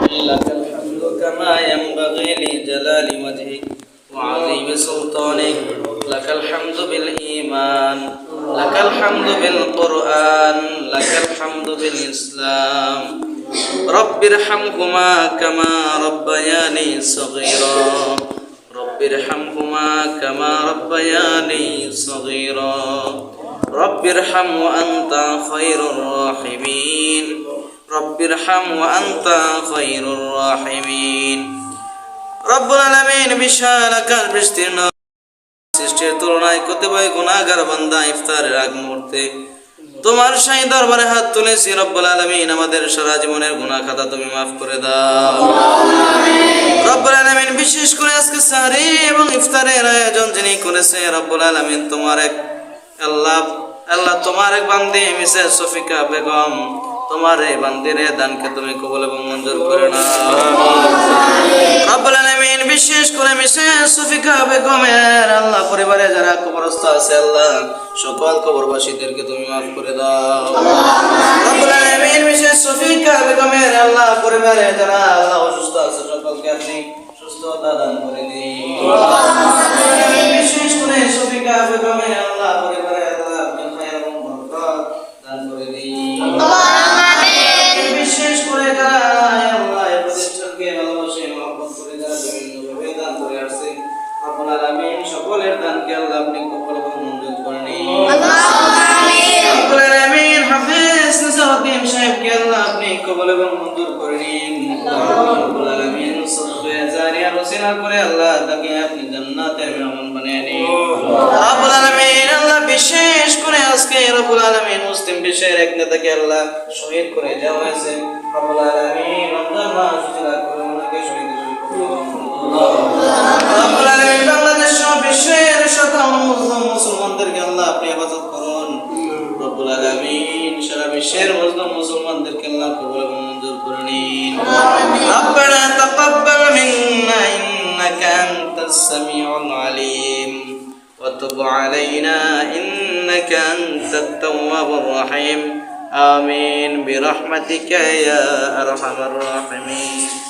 لك الحمد كما ينبغي لجلال وجهك وعظيم سلطانك لك الحمد بالإيمان لك الحمد بالقرآن لك الحمد بالإسلام رب ارحمهما كما ربياني صغيرا رب ارحمهما كما ربياني صغيرا رب ارحم وأنت خير الراحمين رب ارحم وأنت خير الراحمين رب العالمين বিশাল আকার বিস্তীর্ণ সৃষ্টির তুলনায় কতিপয় গুনাহগার বান্দা ইফতারের আগ মুহূর্তে তোমার শাহী দরবারে হাত তুলেছি রব্বুল আলামিন আমাদের সারা জীবনের গুনাহ খাতা তুমি maaf করে দাও আমিন রব্বুল আলামিন বিশেষ করে আজকে সাহরি এবং ইফতারের আয়োজন যিনি করেছে রব্বুল আলামিন তোমার এক আল্লাহ তোমার এক বান্দি মিসেস সফিকা বেগম তোমার এই বান্দির দানকে তুমি কবুল এবং মঞ্জুর করে নাও আমিন রব্বুল আলামিন বিশেষ করে মিসেস সফিকা বেগমের আল্লাহ পরিবারে যারা কবরস্থ আছে আল্লাহ সকল কবরবাসীদেরকে তুমি maaf করে দাও আমিন রব্বুল আলামিন মিসেস সফিকা বেগমের আল্লাহ পরিবারে যারা আল্লাহ অসুস্থ আছে সকলকে আপনি সুস্থতা দান করে দিন আমিন বিশেষ করে সফিকা বেগমের আল্লাহ পরিবারে আল্লাহ আপনি খায়ের এবং বরকত দান করে দিন আমিন বিশেষ করে যারা আল্লাহ এই প্রতিষ্ঠানকে ভালোবাসে মহব্বত করে যারা বিভিন্নভাবে দান করে আসছে রব্বুল আলামিন সকলের দানকে আল্লাহ আপনি কবুল এবং মঞ্জুর করে নিন আমিন রব্বুল আলামিন হাফেজ নিজামউদ্দিন সাহেবকে আল্লাহ আপনি কবুল এবং মঞ্জুর করে নিন রব্বুল আলামিন সদকা জারিয়া রসিলা করে আল্লাহ তাকে আপনি জান্নাতের মেহমান বানিয়ে নিন রব্বুল আলামিন আল্লাহ বিশেষ করে আজকে রব্বুল আলামিন মুসলিম বিশ্বের এক নেতাকে আল্লাহ শহীদ করে দেওয়া হয়েছে রব্বুল আলামিন রমজান মাস রসিলা করে ওনাকে শহীদ রব্বুল আলামিন বাংলাদেশ সহ বিশ্বের শতাধিক মুসলমানদেরকে আল্লাহ আপনি হেফাজত করুন রব্বুল আলামিন সারা বিশ্বের মুসলমানদেরকে আল্লাহ কবুল এবং মঞ্জুর করে নিন রব্বানা তাকাব্বাল মিন্না ইন্নাকা আনতাস সামিউল আলিম ওয়া তুব আলাইনা ইন্নাকা আনতাত তাওয়াবুর রহিম আমিন বিরহমাতিকা ইয়া আরহামার রাহিমিন